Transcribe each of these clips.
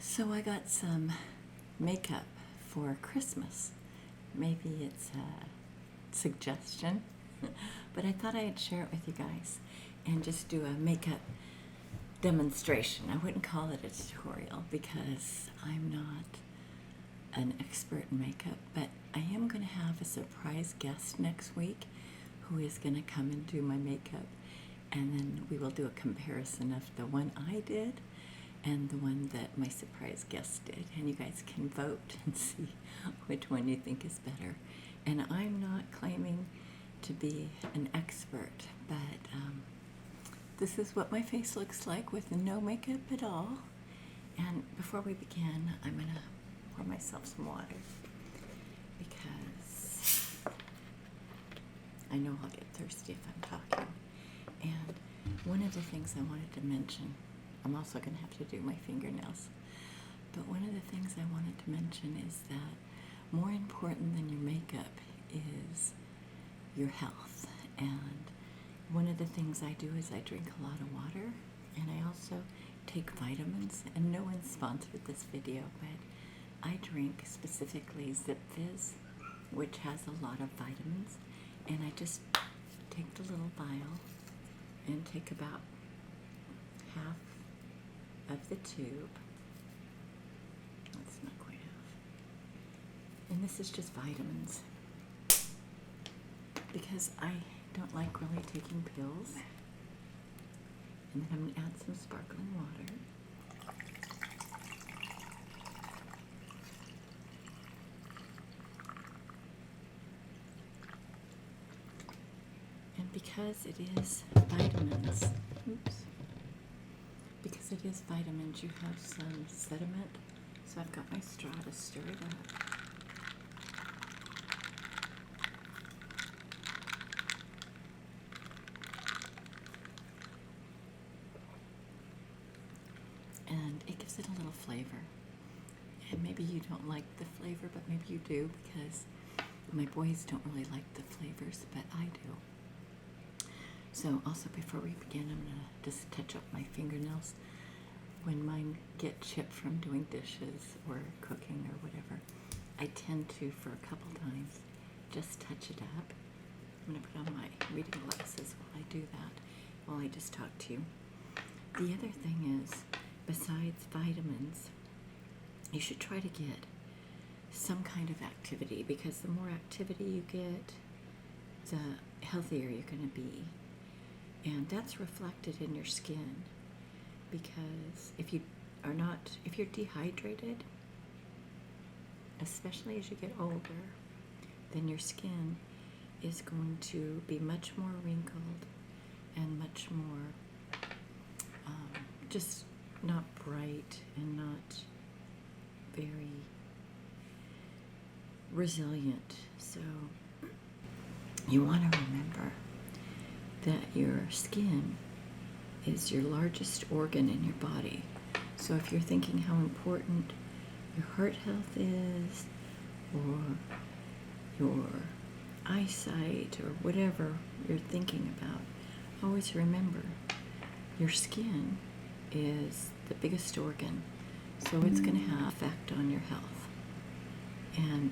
So I got some makeup for Christmas. Maybe it's a suggestion, but I thought I'd share it with you guys and just do a makeup demonstration. I wouldn't call it a tutorial because I'm not an expert in makeup, but I am going to have a surprise guest next week who is going to come and do my makeup, and then we will do a comparison of the one I did and the one that my surprise guest did, and you guys can vote and see which one you think is better. And I'm not claiming to be an expert, but this is what my face looks like with no makeup at all. And before we begin, I'm going to pour myself some water because I know I'll get thirsty if I'm talking. And one of the things I wanted to mention, I'm also going to have to do my fingernails, but one of the things I wanted to mention is that more important than your makeup is your health. And one of the things I do is I drink a lot of water, and I also take vitamins, and no one sponsored this video, but I drink specifically Zip Fizz, which has a lot of vitamins, and I just take the little vial and take about half of the tube. That's not quite half. And this is just vitamins, because I don't like really taking pills. And then I'm going to add some sparkling water. And because it is vitamins, because it is vitamins, you have some sediment. So I've got my straw to stir it up. And it gives it a little flavor. And maybe you don't like the flavor, but maybe you do, because my boys don't really like the flavors, but I do. So also, before we begin, I'm going to just touch up my fingernails. When mine get chipped from doing dishes or cooking or whatever, I tend to, for a couple times, just touch it up. I'm going to put on my reading glasses while I do that, while I just talk to you. The other thing is, besides vitamins, you should try to get some kind of activity, because the more activity you get, the healthier you're going to be. And that's reflected in your skin, because if you're dehydrated, especially as you get older, then your skin is going to be much more wrinkled and much more just not bright and not very resilient. So you want to remember that your skin is your largest organ in your body. So if you're thinking how important your heart health is, or your eyesight, or whatever you're thinking about, always remember your skin is the biggest organ, so it's going to have an effect on your health. And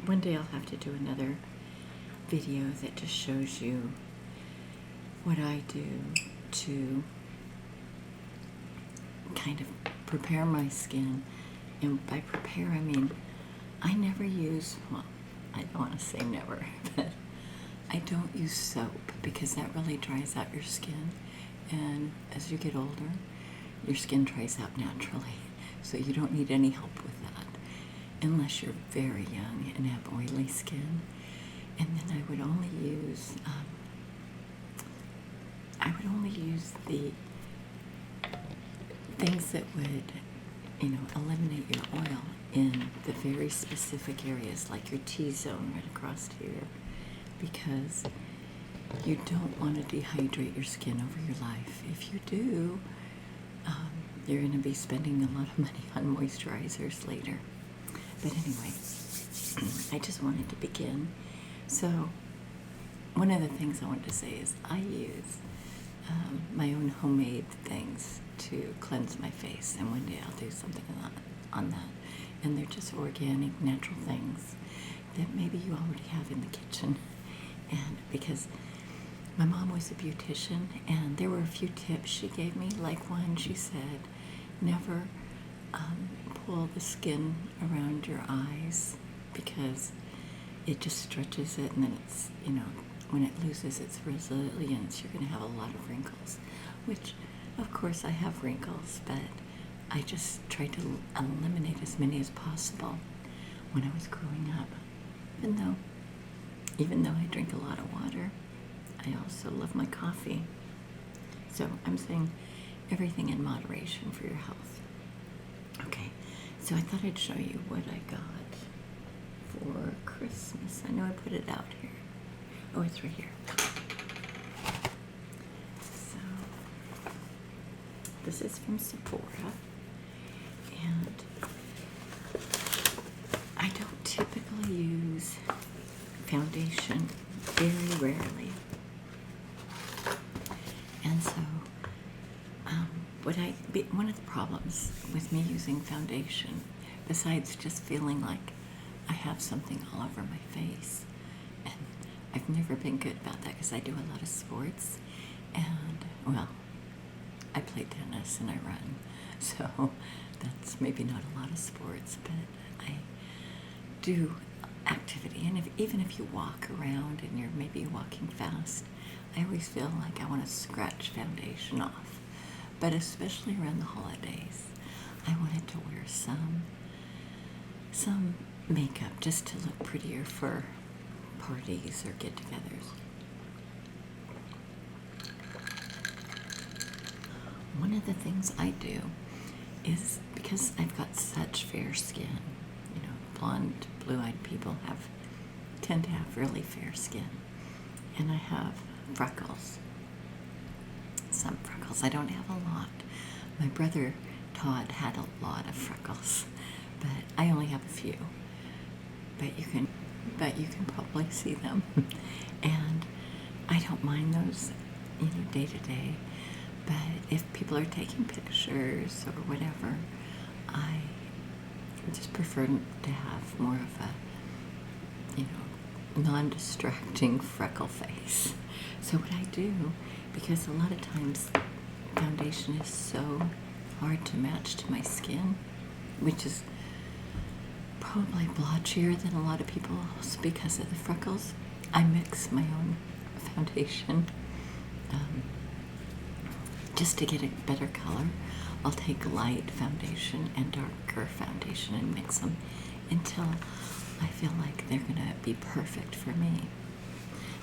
one day I'll have to do another video that just shows you what I do to kind of prepare my skin. And by prepare, I mean I never use, well, I don't want to say never, but I don't use soap, because that really dries out your skin. And as you get older, your skin dries out naturally. So you don't need any help with that, unless you're very young and have oily skin. And then I would only use the things that would, eliminate your oil in the very specific areas, like your T-zone right across here, because you don't want to dehydrate your skin over your life. If you do, you're going to be spending a lot of money on moisturizers later. But anyway, I just wanted to begin. So one of the things I wanted to say is I use my own homemade things to cleanse my face, and one day I'll do something on that. And they're just organic, natural things that maybe you already have in the kitchen. And because my mom was a beautician, and there were a few tips she gave me. Like one, she said, never pull the skin around your eyes because it just stretches it, and then it's, when it loses its resilience, you're going to have a lot of wrinkles, which, of course, I have wrinkles, but I just tried to eliminate as many as possible when I was growing up. Even though I drink a lot of water, I also love my coffee. So I'm saying everything in moderation for your health. Okay, so I thought I'd show you what I got for Christmas. I know I put it out here. Oh, it's right here. So this is from Sephora, and I don't typically use foundation, very rarely. And so one of the problems with me using foundation, besides just feeling like I have something all over my face, and I've never been good about that because I do a lot of sports, and, well, I play tennis and I run, so that's maybe not a lot of sports, but I do activity. And even if you walk around and you're maybe walking fast, I always feel like I want to scratch foundation off. But especially around the holidays, I wanted to wear some makeup just to look prettier for parties or get-togethers. One of the things I do is, because I've got such fair skin, blonde, blue-eyed people tend to have really fair skin, and I have freckles. Some freckles. I don't have a lot. My brother Todd had a lot of freckles, but I only have a few. But you can probably see them, and I don't mind those, day to day. But if people are taking pictures or whatever, I just prefer to have more of a, non-distracting freckle face. So what I do, because a lot of times foundation is so hard to match to my skin, which is probably blotchier than a lot of people because of the freckles, I mix my own foundation just to get a better color. I'll take light foundation and darker foundation and mix them until I feel like they're gonna be perfect for me.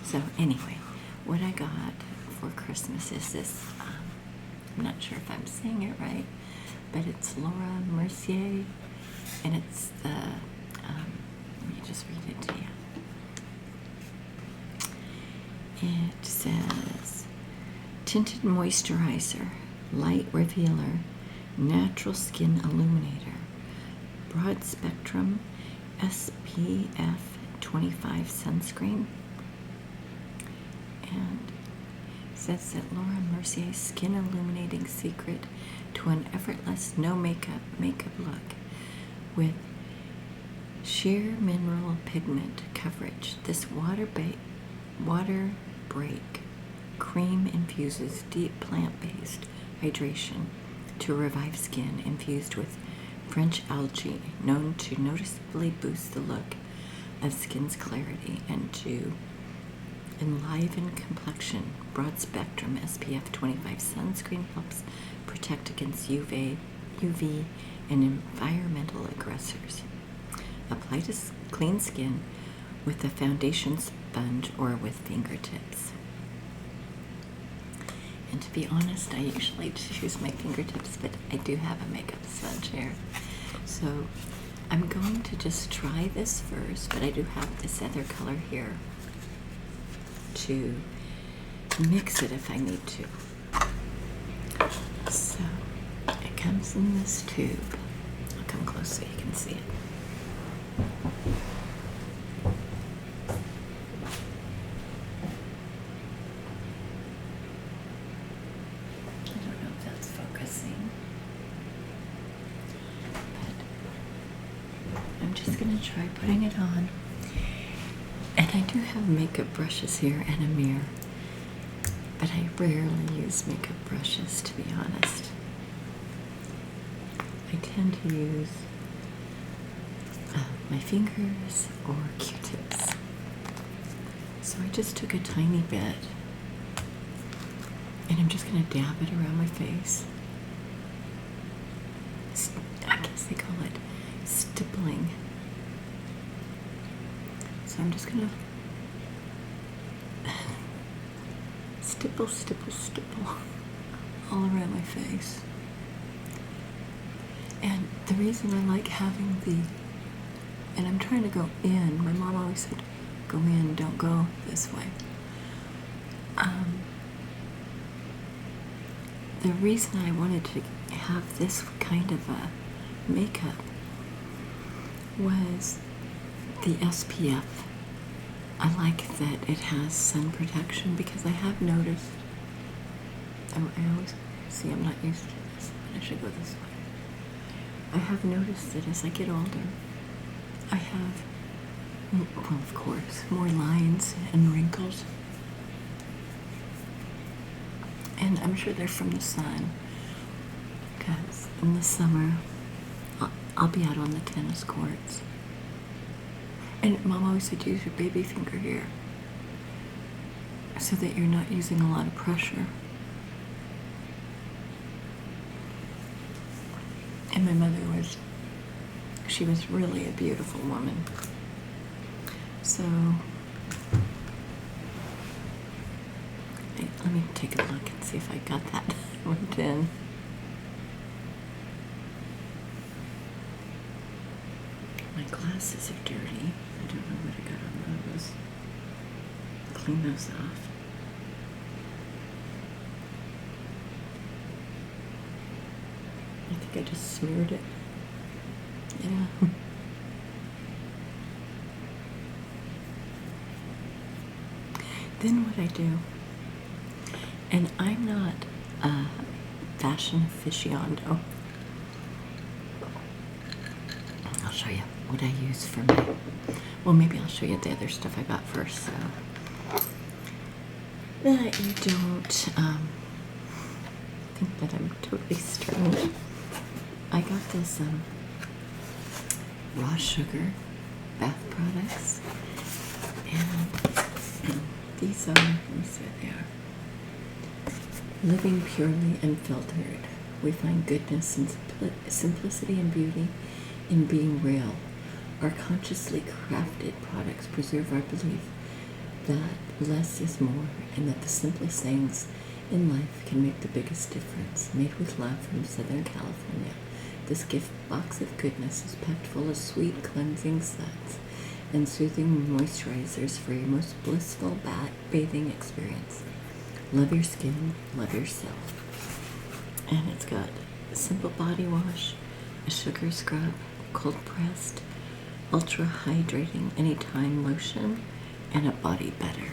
So anyway, what I got for Christmas is this, I'm not sure if I'm saying it right, but it's Laura Mercier, and it's the, let me just read it to you. It says, Tinted Moisturizer, Light Revealer, Natural Skin Illuminator, Broad Spectrum, SPF 25 Sunscreen. And it says that Laura Mercier's skin illuminating secret to an effortless no makeup look with sheer mineral pigment coverage. This water break cream infuses deep plant-based hydration to revive skin infused with French algae, known to noticeably boost the look of skin's clarity and to enliven complexion. Broad spectrum SPF 25 sunscreen helps protect against UV and environmental aggressors. Apply to clean skin with a foundation sponge or with fingertips. And to be honest, I usually just use my fingertips, but I do have a makeup sponge here. So I'm going to just try this first, but I do have this other color here to mix it if I need to. So it comes in this tube. I'll come close so you can see it. I don't know if that's focusing. just going to try putting it on. And I do have makeup brushes here and a mirror, but I rarely use makeup brushes, to be honest. I tend to use my fingers or Q-tips. So I just took a tiny bit, and I'm just going to dab it around my face. I guess they call it stippling. So I'm just going to stipple, stipple, stipple all around my face. And the reason I like having and I'm trying to go in, my mom always said, go in, don't go this way. The reason I wanted to have this kind of a makeup was the SPF. I like that it has sun protection because I have noticed, I always see I'm not used to this, I should go this way. I have noticed that as I get older, I have, well, of course, more lines and wrinkles. And I'm sure they're from the sun, because in the summer, I'll be out on the tennis courts. And Mom always said, use your baby finger here, so that you're not using a lot of pressure. And my mother she was really a beautiful woman. So, let me take a look and see if I got that worked in. My glasses are dirty. I don't know what I got on those. Clean those off. I think I just smeared it. Yeah. Then what I do, and I'm not a fashion aficionado. I'll show you what I use for my, well, maybe I'll show you the other stuff I got first, so that you don't think that I'm totally strange. I got this raw sugar bath products, and these are, let me see what they are. Living purely unfiltered, we find goodness and simplicity and beauty in being real. Our consciously crafted products preserve our belief that less is more, and that the simplest things in life can make the biggest difference. Made with love from Southern California, this gift box of goodness is packed full of sweet cleansing scents and soothing moisturizers for your most blissful bathing experience. Love your skin, love yourself. And it's got a simple body wash, a sugar scrub, cold pressed, ultra hydrating anytime lotion, and a body butter.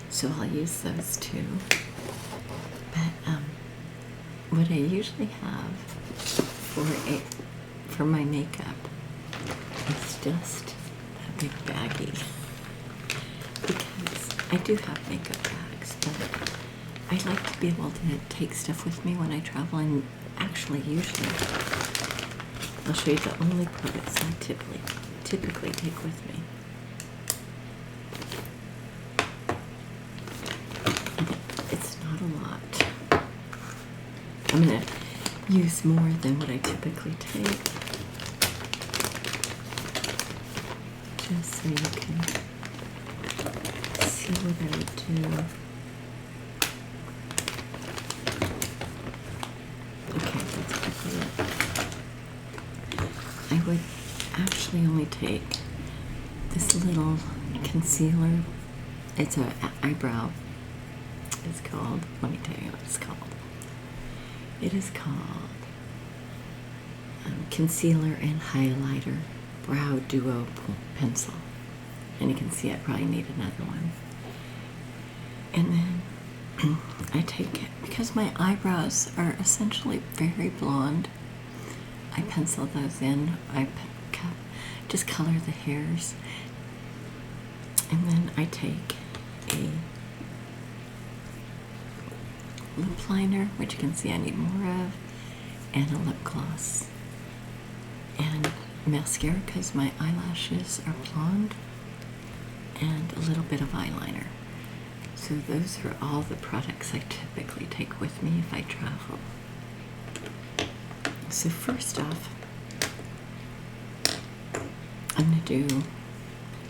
So I'll use those too. But what I usually have for my makeup is just a big baggie, because I do have makeup bags, but I like to be able to take stuff with me when I travel, and actually usually I'll show you the only products I typically take with me. It's not a lot. I'm going to use more than what I typically take, just so you can see what I would do. Okay, that's quickly it. I would actually only take this little concealer. It's an eyebrow. It's called, let me tell you what it's called. It is called Concealer and Highlighter Brow Duo Pencil. And you can see I probably need another one. And then I take it, because my eyebrows are essentially very blonde, I pencil those in. I just color the hairs. And then I take a lip liner, which you can see I need more of, and a lip gloss. And mascara, because my eyelashes are blonde, and a little bit of eyeliner. So those are all the products I typically take with me if I travel. So first off, I'm going to do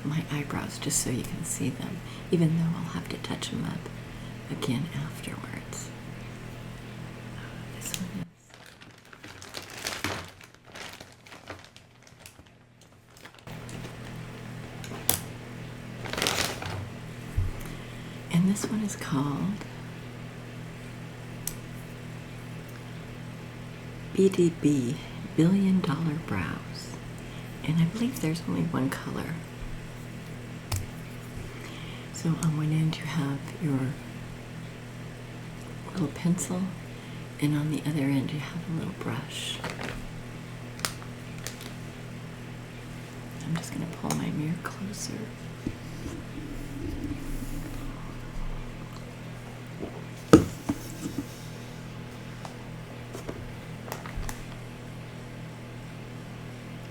my eyebrows just so you can see them, even though I'll have to touch them up again afterwards. This one is. And this one is called BDB, Billion Dollar Brows. And I believe there's only one color. So on one end you have your little pencil, and on the other end you have a little brush. I'm just going to pull my mirror closer.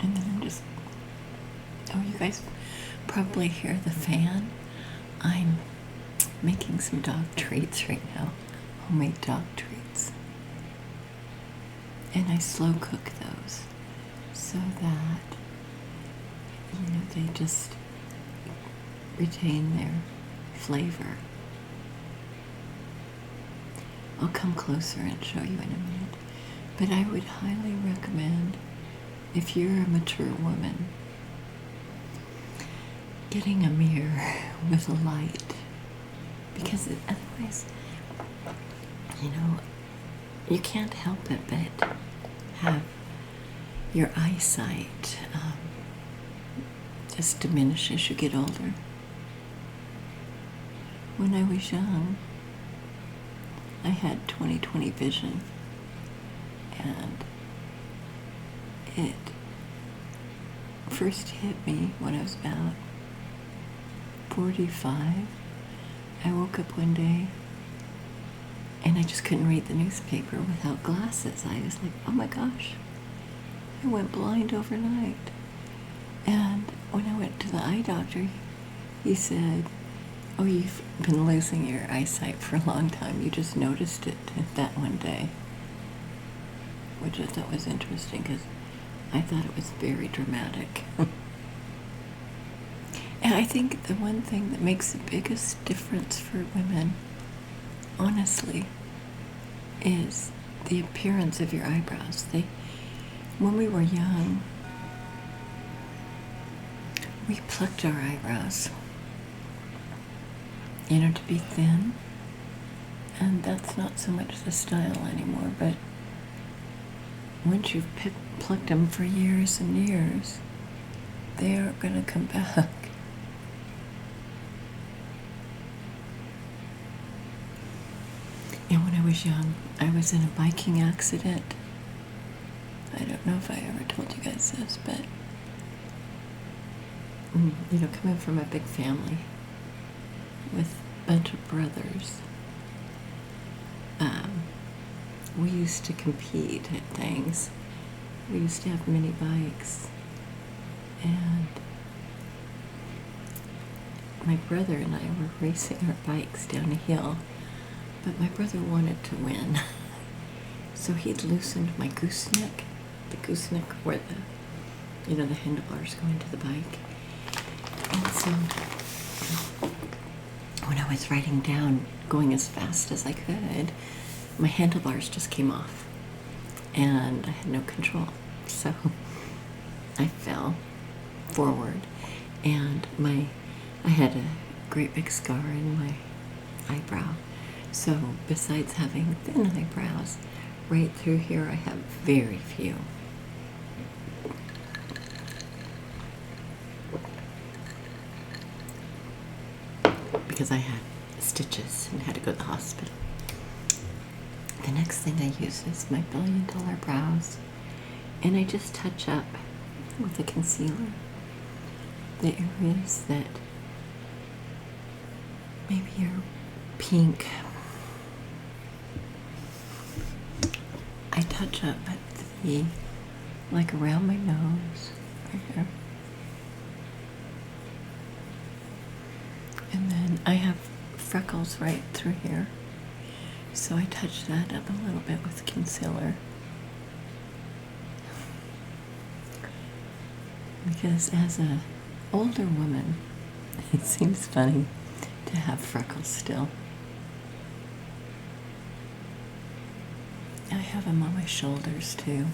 And then I'm just, oh, you guys probably hear the fan. I'm making some dog treats right now, homemade dog treats. And I slow cook those so that, you know, they just retain their flavor. I'll come closer and show you in a minute. But I would highly recommend, if you're a mature woman, getting a mirror with a light, because otherwise, you know, you can't help it but have your eyesight just diminish as you get older. When I was young, I had 20/20 vision, and it first hit me when I was about 45. I woke up one day and I just couldn't read the newspaper without glasses. I was like, oh my gosh, I went blind overnight. And when I went to the eye doctor, he said, oh, you've been losing your eyesight for a long time. You just noticed it that one day. Which I thought was interesting because I thought it was very dramatic. And I think the one thing that makes the biggest difference for women, honestly, is the appearance of your eyebrows. When we were young, we plucked our eyebrows, you know, to be thin. And that's not so much the style anymore, but once you've plucked them for years and years, they aren't going to come back. And when I was young, I was in a biking accident. I don't know if I ever told you guys this, but, you know, coming from a big family with a bunch of brothers, we used to compete at things. We used to have mini bikes, and my brother and I were racing our bikes down a hill, but my brother wanted to win. So he'd loosened my gooseneck, the gooseneck where the handlebars go into the bike. And so when I was riding down, going as fast as I could, my handlebars just came off and I had no control. So I fell forward, and I had a great big scar in my eyebrow. So besides having thin eyebrows, right through here I have very few. Because I had stitches and had to go to the hospital. The next thing I use is my $1 billion brows, And I just touch up with a concealer the areas that maybe are pink. I touch up at the, like around my nose, right here. And then I have freckles right through here. So I touch that up a little bit with concealer. Because as an older woman, it seems funny to have freckles still. I have them on my shoulders too.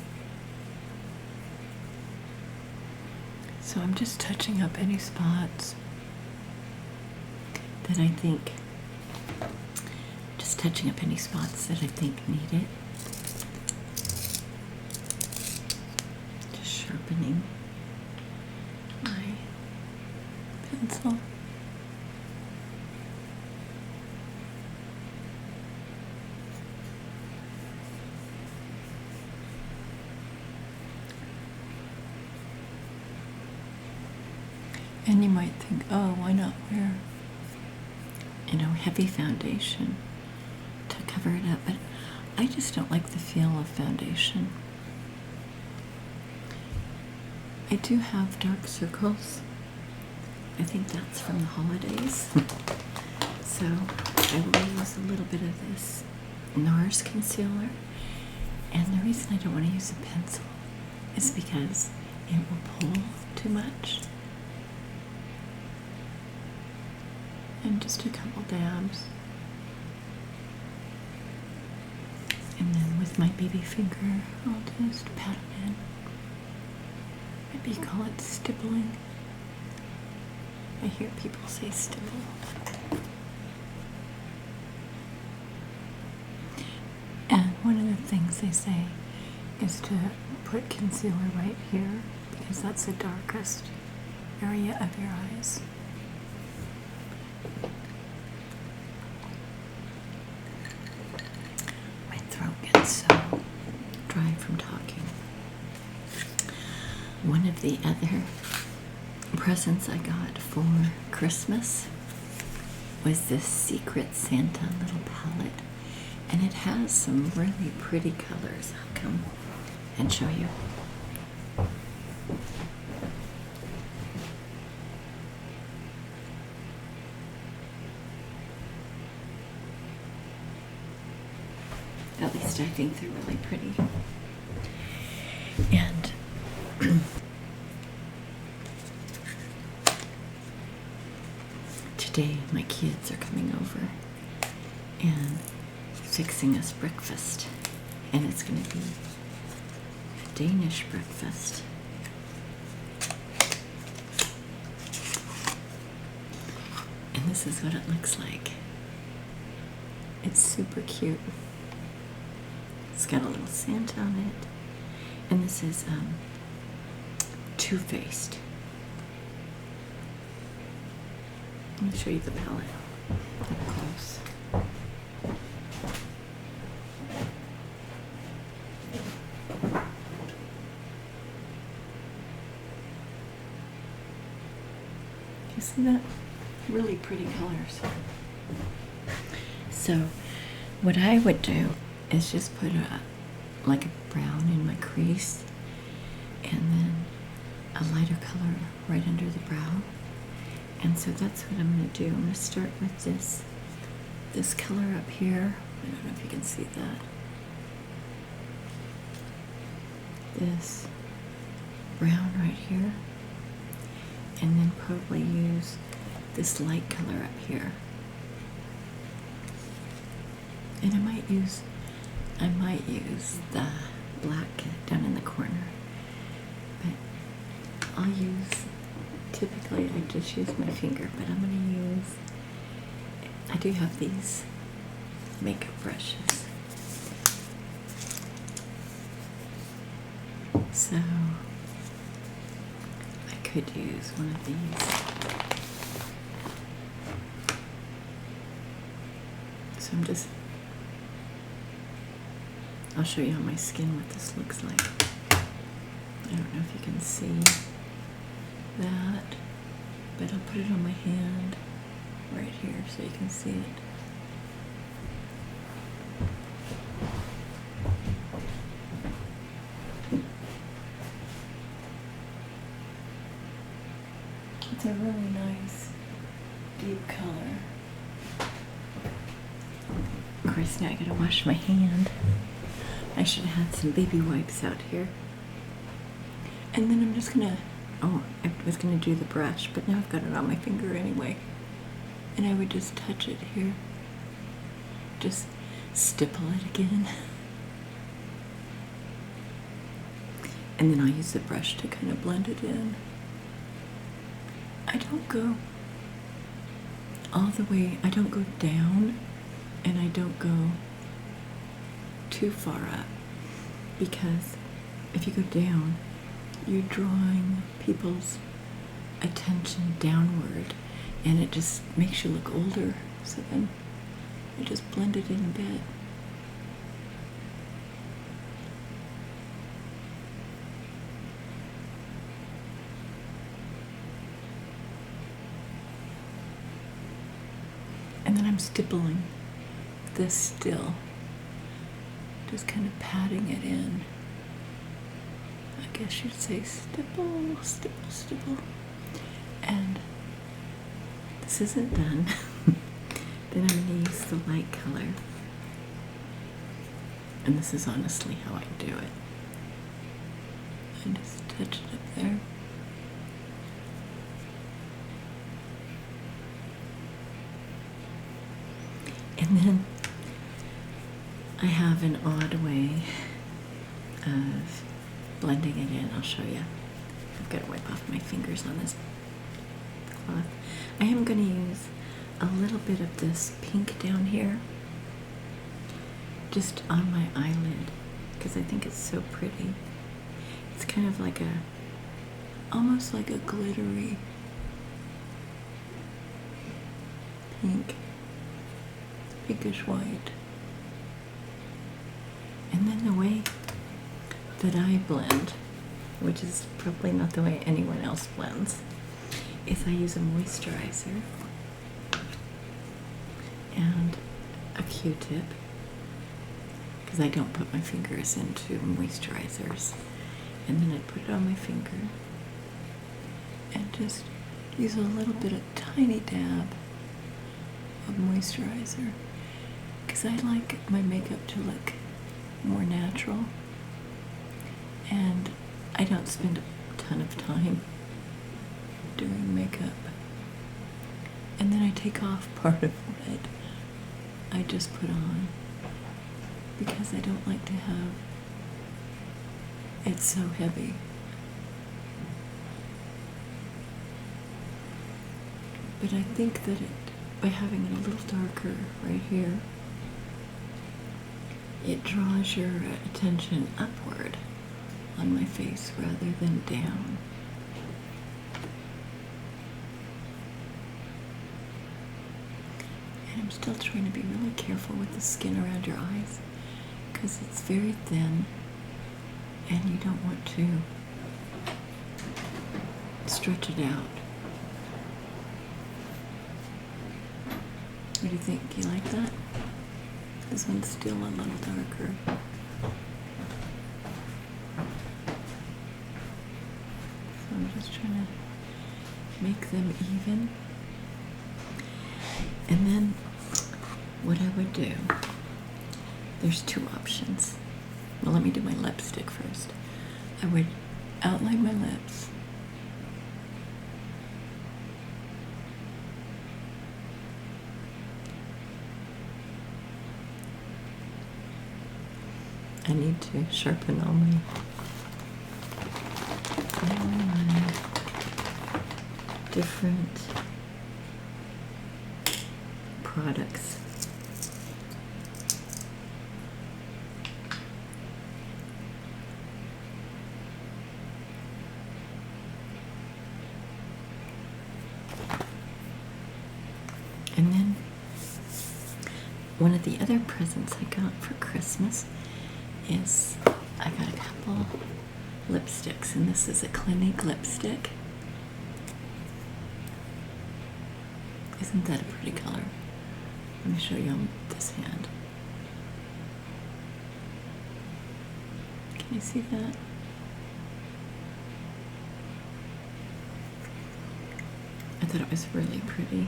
So I'm just touching up any spots that I think, just touching up any spots that I think need it. Just sharpening my pencil. And you might think, oh, why not wear, heavy foundation to cover it up? But I just don't like the feel of foundation. I do have dark circles. I think that's from the holidays. So I will use a little bit of this NARS concealer. And the reason I don't want to use a pencil is because it will pull too much. And just a couple dabs. And then with my baby finger, I'll just pat it in. Maybe call it stippling. I hear people say stipple. And one of the things they say is to put concealer right here because that's the darkest area of your eyes. My throat gets so dry from talking. One of the other presents I got for Christmas was this Secret Santa little palette, and it has some really pretty colors. I'll come and show you. At least I think they're really pretty. And today my kids are coming over and fixing us breakfast, and it's going to be a Danish breakfast. And this is what it looks like. It's super cute. It's got a little Santa on it, and this is Too-Faced. Let me show you the palette up close. You see that? Really pretty colors. So what I would do is just put like a brown in my crease, and then a lighter color right under the brow. And so that's what I'm going to do. I'm going to start with this color up here. I don't know if you can see that. This brown right here. And then probably use this light color up here. And I might use the black down in the corner. But I'll use, typically I just use my finger, but I'm going to use, I do have these makeup brushes. So I could use one of these. So I'll show you on my skin what this looks like. I don't know if you can see that, but I'll put it on my hand right here so you can see it. It's a really nice deep color. Of course, now I gotta wash my hand. I should have had some baby wipes out here. And then I'm just gonna, oh, I was gonna do the brush, but now I've got it on my finger anyway. And I would just touch it here. Just stipple it again. And then I'll use the brush to kind of blend it in. I don't go all the way, I don't go down, and I don't go too far up, because if you go down, you're drawing people's attention downward, and it just makes you look older. So then I just blend it in a bit. And then I'm stippling this still, just kind of patting it in. I guess you'd say stipple, stipple, stipple. And this isn't done. Then I'm going to use the light color. And this is honestly how I do it. I just touch it up there. And then I have an odd way of blending it in. I'll show you. I've got to wipe off my fingers on this cloth. I am going to use a little bit of this pink down here, just on my eyelid, because I think it's so pretty. It's kind of like almost like a glittery pink, pinkish white. And then the way that I blend, which is probably not the way anyone else blends, is I use a moisturizer and a Q-tip, because I don't put my fingers into moisturizers. And then I put it on my finger and just use a little bit of tiny dab of moisturizer, because I like my makeup to look more natural, and I don't spend a ton of time doing makeup. And then I take off part of what I just put on, because I don't like to have it so heavy. But I think that by having it a little darker right here, it draws your attention upward on my face rather than down. And I'm still trying to be really careful with the skin around your eyes, because it's very thin and you don't want to stretch it out. What do you think? Do you like that? This one's still a little darker. So I'm just trying to make them even. And then what I would do, there's two options. Well, let me do my lipstick first. I would outline my lips. I need to sharpen all my different products. And then one of the other presents I got for Christmas is I got a couple lipsticks, and this is a Clinique lipstick. Isn't that a pretty color? Let me show you on this hand. Can you see that? I thought it was really pretty.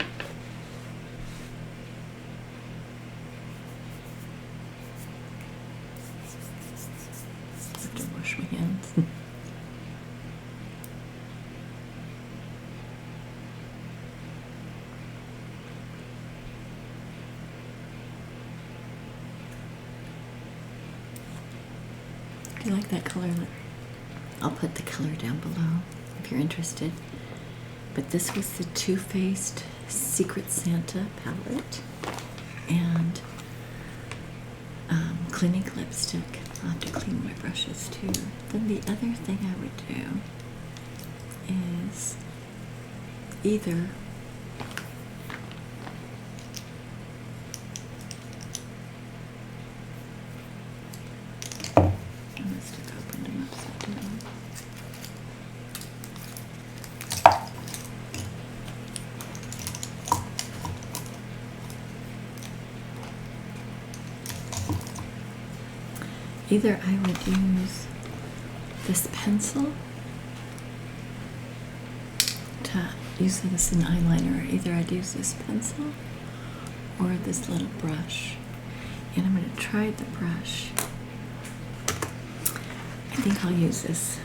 I have to wash my hands. Do you like that color? I'll put the color down below if you're interested. But this was the Too Faced Secret Santa palette and Clinique lipstick. I'll have to clean my brushes too. Then the other thing I would do is either Either I would use this pencil to use this in eyeliner, or either I'd use this pencil or this little brush. And I'm going to try the brush. I think I'll use this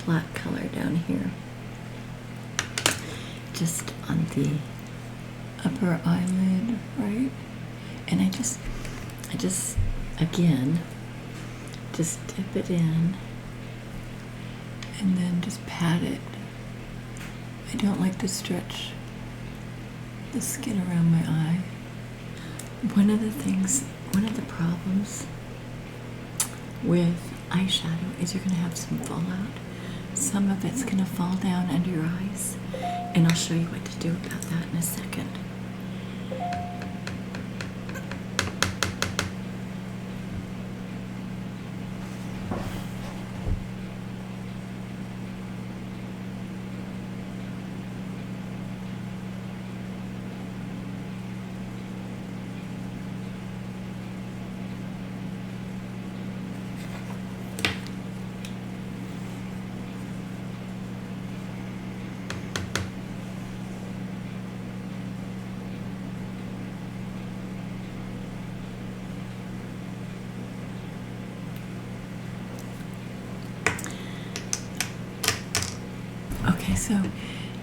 black color down here, just on the upper eyelid, right? And I just again, just dip it in and then just pat it. I don't like to stretch the skin around my eye. One of the problems with eyeshadow is you're going to have some fallout. Some of it's going to fall down under your eyes, and I'll show you what to do about that in a second. Okay, so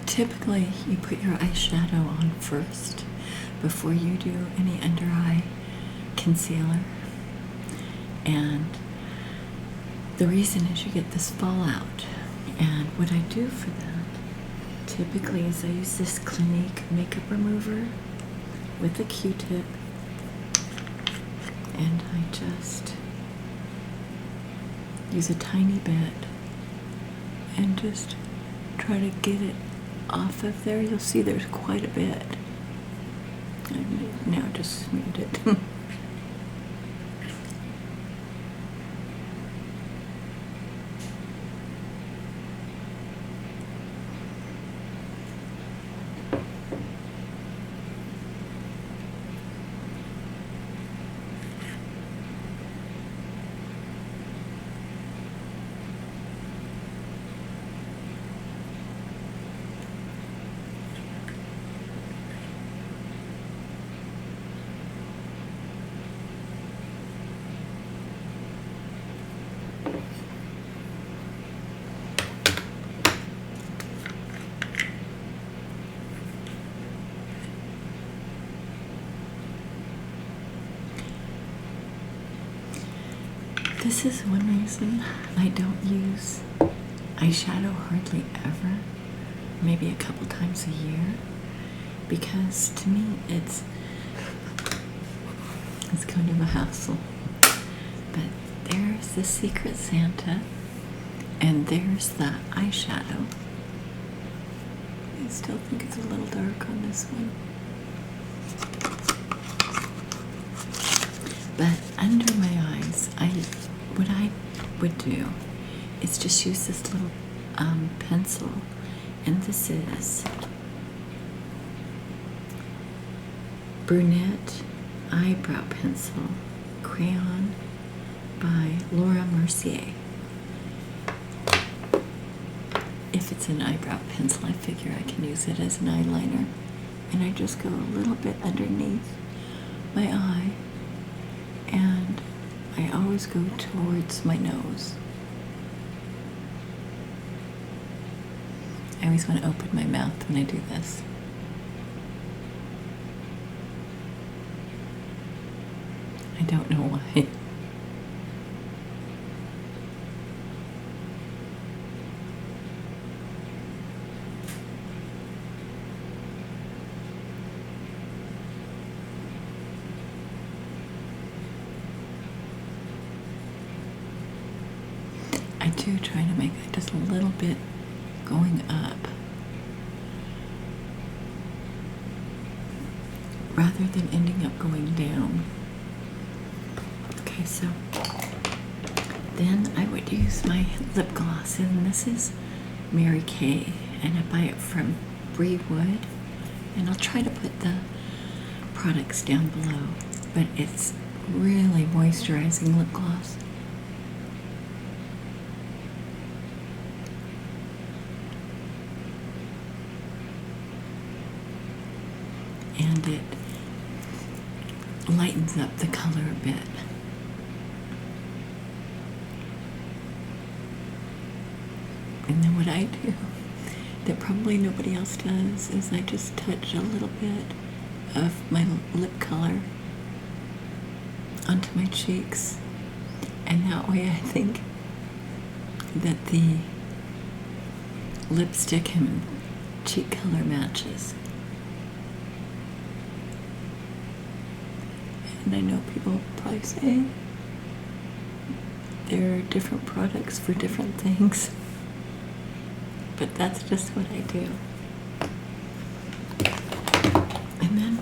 typically you put your eyeshadow on first before you do any under eye concealer. And the reason is you get this fallout. And what I do for that typically is I use this Clinique makeup remover with a Q-tip, and I just use a tiny bit and just try to get it off of there. You'll see there's quite a bit. I now just smeared it. This is one reason I don't use eyeshadow hardly ever, maybe a couple times a year, because to me it's kind of a hassle. But there's the Secret Santa, and there's the eyeshadow. I still think it's a little dark on this one. But under my eyes, what I would do is just use this little pencil, and this is Brunette Eyebrow Pencil Crayon by Laura Mercier. If it's an eyebrow pencil, I figure I can use it as an eyeliner. And I just go a little bit underneath my eye, and I always go towards my nose. I always want to open my mouth when I do this. I don't know why. I do try to make it just a little bit going up rather than ending up going down. Okay, so then I would use my lip gloss, and this is Mary Kay, and I buy it from Bree Wood, and I'll try to put the products down below, but it's really moisturizing lip gloss. And it lightens up the color a bit. And then what I do, that probably nobody else does, is I just touch a little bit of my lip color onto my cheeks. And that way I think that the lipstick and cheek color matches. And I know people probably say there are different products for different things, but that's just what I do. And then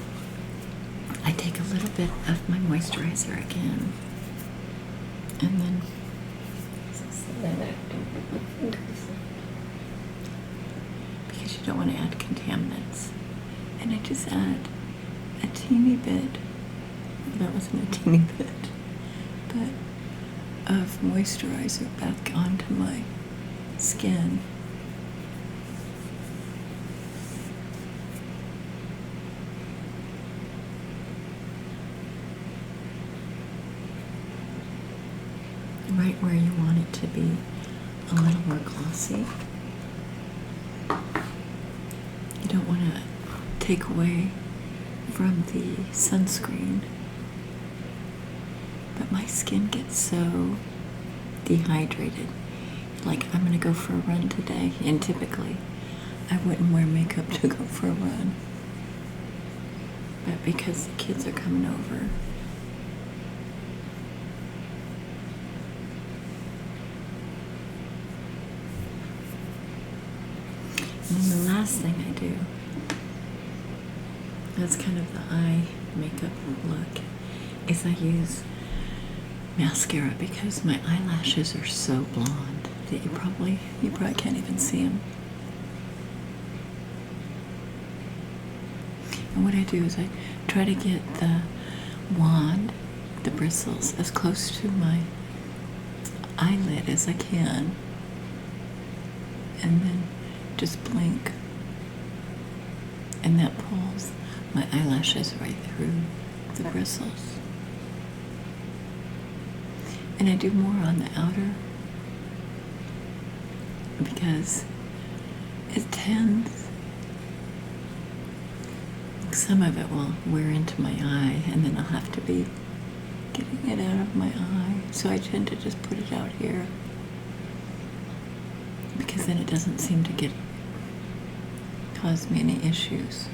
I take a little bit of my moisturizer again, and then because you don't want to add contaminants, and I just add a teeny bit. That wasn't a teeny bit, but of moisturizer back onto my skin. Right where you want it to be a little more glossy. You don't want to take away from the sunscreen. But my skin gets so dehydrated. Like, I'm gonna go for a run today, and typically I wouldn't wear makeup to go for a run. But because the kids are coming over, and then the last thing I do, that's kind of the eye makeup look, is I use mascara because my eyelashes are so blonde that you probably can't even see them. And what I do is I try to get the wand, the bristles, as close to my eyelid as I can, and then just blink, and that pulls my eyelashes right through the bristles. And I do more on the outer because it tends, some of it will wear into my eye, and then I'll have to be getting it out of my eye. So I tend to just put it out here because then it doesn't seem to cause me any issues.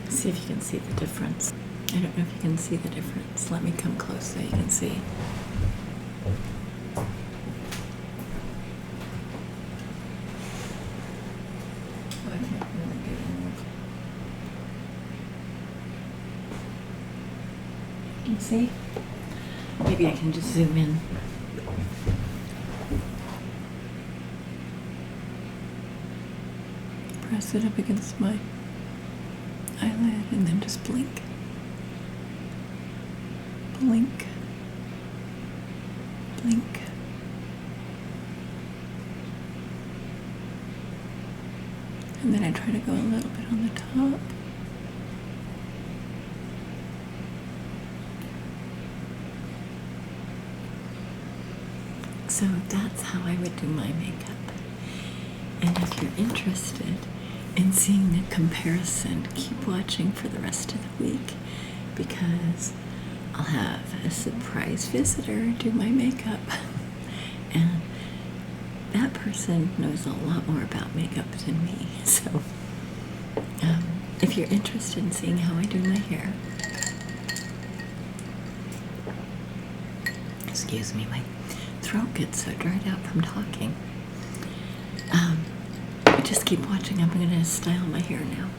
See if you can see the difference. I don't know if you can see the difference. Let me come close so you can see. You see? Maybe I can just zoom in. Press it up against my eyelid and then just blink. Blink. Blink. And then I try to go a little bit on the top. So that's how I would do my makeup. And if you're interested in seeing the comparison, keep watching for the rest of the week, because I'll have a surprise visitor do my makeup. And that person knows a lot more about makeup than me. So if you're interested in seeing how I do my hair, excuse me, my throat gets so dried out from talking. Just keep watching. I'm going to style my hair now.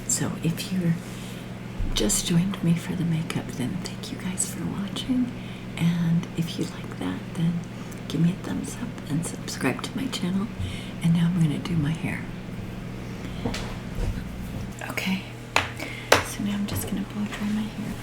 So if you're just joined me for the makeup, then thank you guys for watching. And if you like that, then give me a thumbs up and subscribe to my channel. And now I'm going to do my hair. Okay, so now I'm just going to blow dry my hair.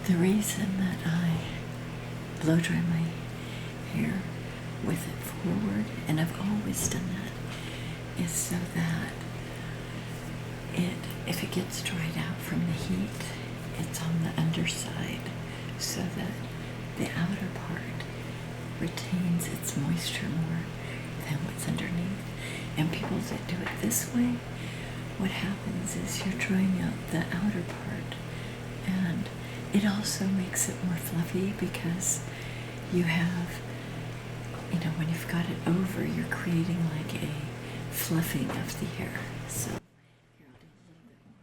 The reason that I blow dry my hair with it forward, and I've always done that, is so that if it gets dried out from the heat, it's on the underside, so that the outer part retains its moisture more. calls it do it this way, what happens is you're drying out the outer part, and it also makes it more fluffy because you have, you know, when you've got it over, you're creating like a fluffing of the hair. So here, I'll do a little bit more.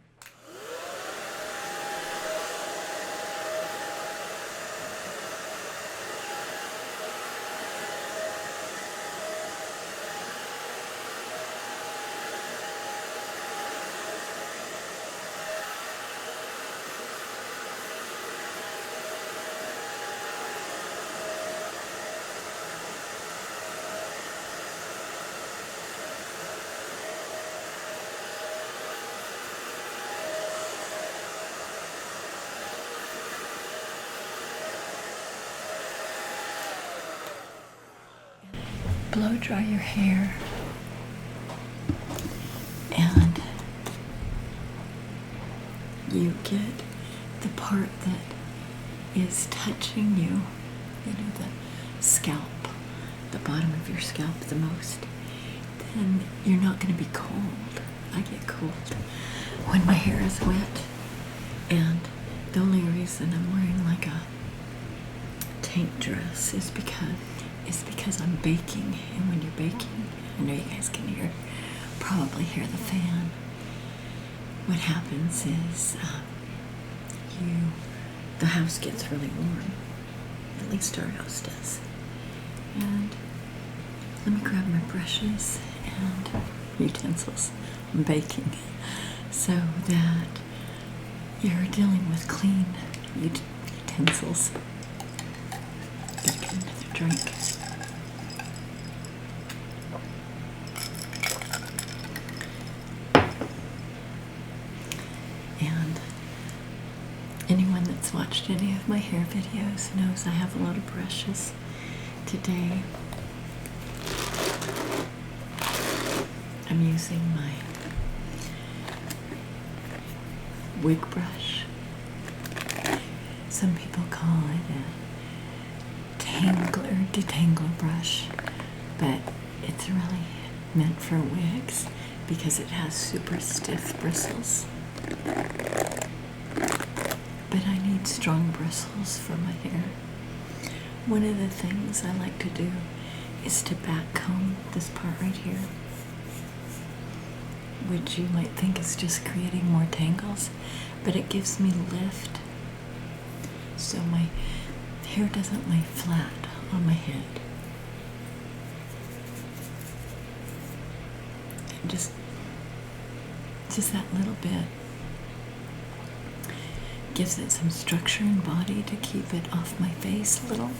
Blow dry your hair, and you get the part that is touching you, you know, the scalp, the bottom of your scalp the most. Then you're not going to be cold. I get cold when my hair is wet, and the only reason I'm wearing like a tank dress is because I'm baking, and when you're baking, I know you guys can probably hear the fan. What happens is the house gets really warm, at least our house does. And let me grab my brushes and utensils. I'm baking, so that you're dealing with clean utensils. Gotta get another drink. And anyone that's watched any of my hair videos knows I have a lot of brushes. Today I'm using my wig brush. Some people call it a tangler, detangler brush, but it's really meant for wigs because it has super stiff bristles. But I need strong bristles for my hair. One of the things I like to do is to back comb this part right here, which you might think is just creating more tangles, but it gives me lift so my hair doesn't lay flat on my head. And just that little bit gives it some structure and body to keep it off my face a little.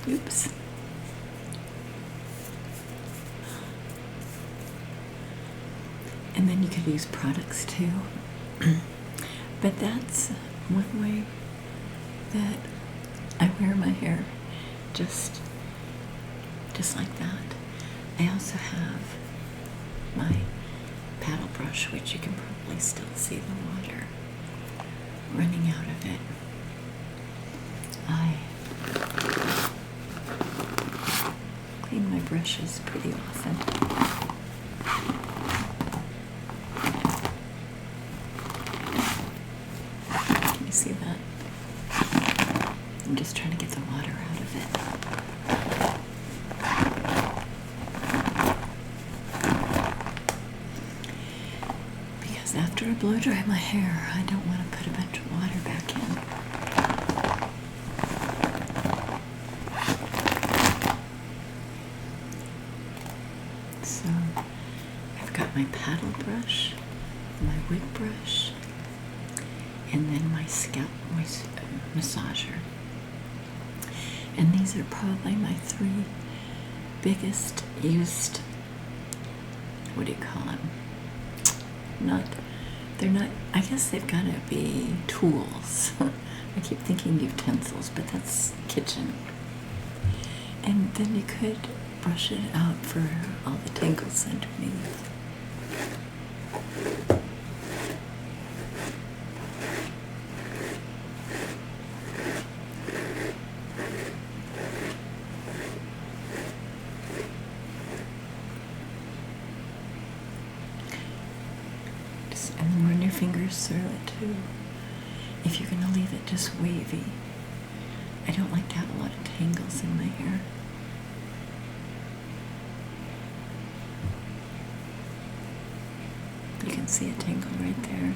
Oops. And then you could use products too. But that's one way that I wear my hair, just like that. I also have my paddle brush, which you can probably still see the water running out of it. I clean my brushes pretty often. Can you see that? I'm just trying to get the water out of it. Because after I blow dry my hair, I don't want to put a bunch of water back in. So I've got my paddle brush, my wig brush, and then my scalp massager. And these are probably my three biggest used, what do you call them? They're not, I guess they've got to be tools. I keep thinking utensils, but that's kitchen. And then you could brush it out for all the tangles underneath. fingers through it too. If you're going to leave it just wavy. I don't like to have a lot of tangles in my hair. You can see a tangle right there.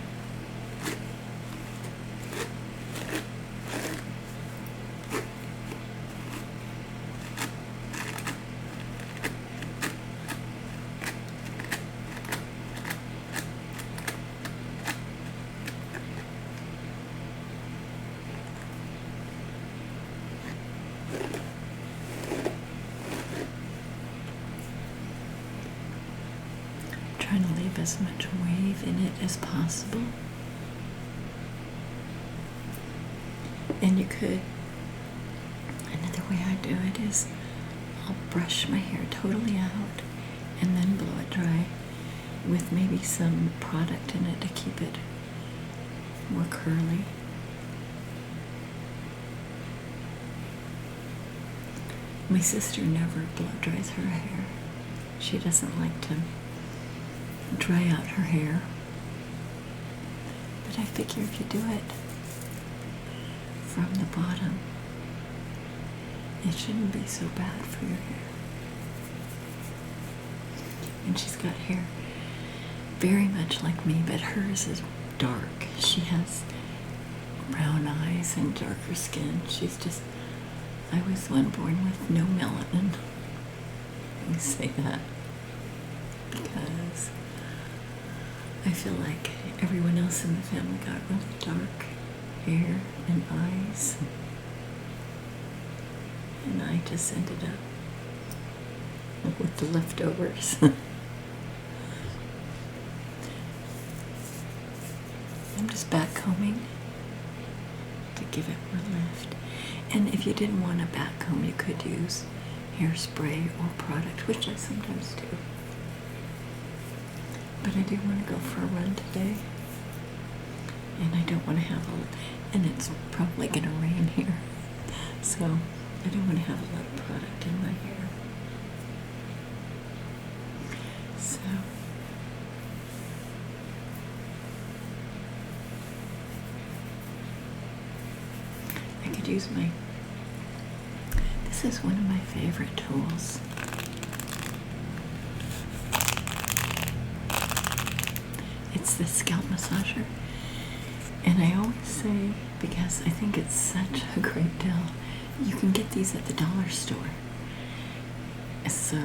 Trying to leave as much wave in it as possible. And you could, another way I do it is I'll brush my hair totally out and then blow it dry with maybe some product in it to keep it more curly. My sister never blow dries her hair. She doesn't like to dry out her hair. But I figure if you do it from the bottom, it shouldn't be so bad for your hair. And she's got hair very much like me, but hers is dark. She has brown eyes and darker skin. She's just, I was one born with no melanin. Let me say that because I feel like everyone else in the family got really dark hair and eyes. And I just ended up with the leftovers. I'm just backcombing to give it more lift. And if you didn't want a backcomb, you could use hairspray or product, which I sometimes do. But I do want to go for a run today, and I don't want to have and it's probably going to rain here, so I don't want to have a lot of product in my hair. So I could use this is one of my favorite tools. It's the Scalp Massager, and I always say, because I think it's such a great deal, you can get these at the dollar store. So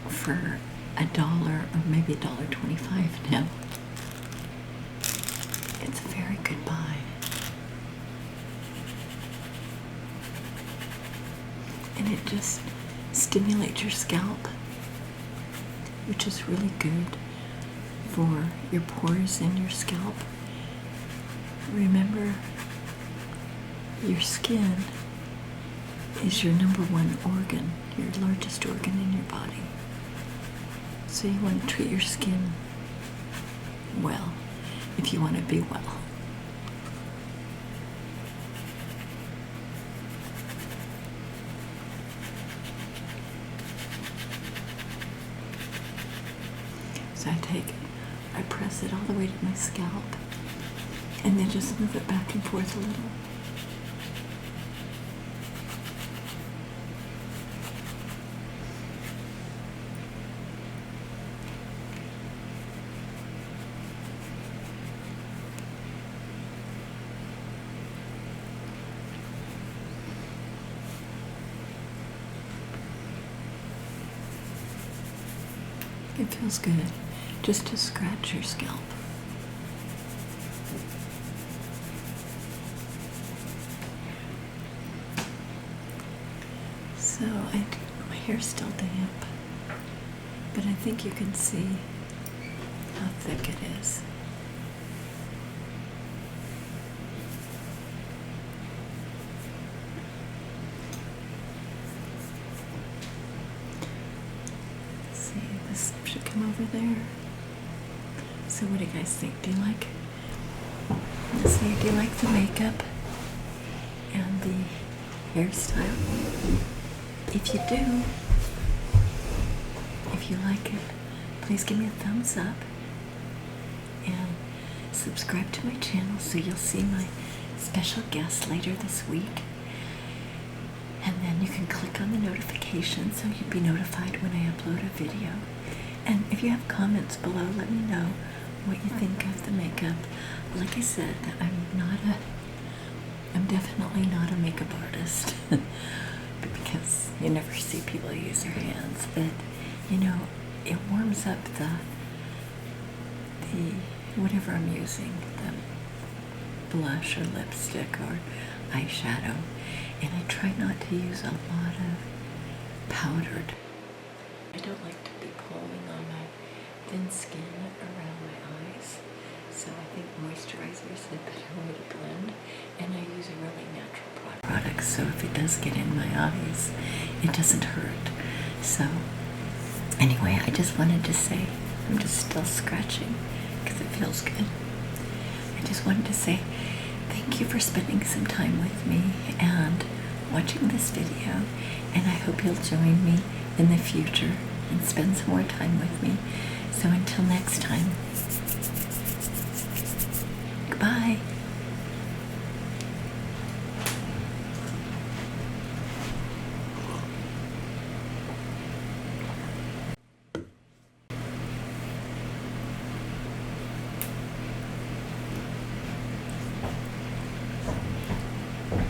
for $1 or maybe $1.25 now, it's a very good buy. And it just stimulates your scalp, which is really good for your pores in your scalp. Remember, your skin is your #1 organ, your largest organ in your body. So you want to treat your skin well if you want to be well. So I take it, I press it all the way to my scalp, and then just move it back and forth a little. It feels good just to scratch your scalp. So my hair's still damp, but I think you can see how thick it is. This should come over there. So what do you guys think? Do you like, let's see, do you like the makeup and the hairstyle? If you do, if you like it, please give me a thumbs up and subscribe to my channel so you'll see my special guest later this week. And then you can click on the notification so you'll be notified when I upload a video. And if you have comments below, let me know what you think of the makeup. Like I said, I'm definitely not a makeup artist because you never see people use their hands. But you know, it warms up the whatever I'm using, the blush or lipstick or eyeshadow. And I try not to use a lot of powdered. I don't like to be pulling on my thin skin around my eyes, so I think moisturizer is a better way to blend. And I use a really natural product, so if it does get in my eyes, it doesn't hurt. So anyway, I just wanted to say, I'm just still scratching because it feels good. I just wanted to say thank you for spending some time with me and watching this video, and I hope you'll join me in the future and spend some more time with me. So until next time, goodbye.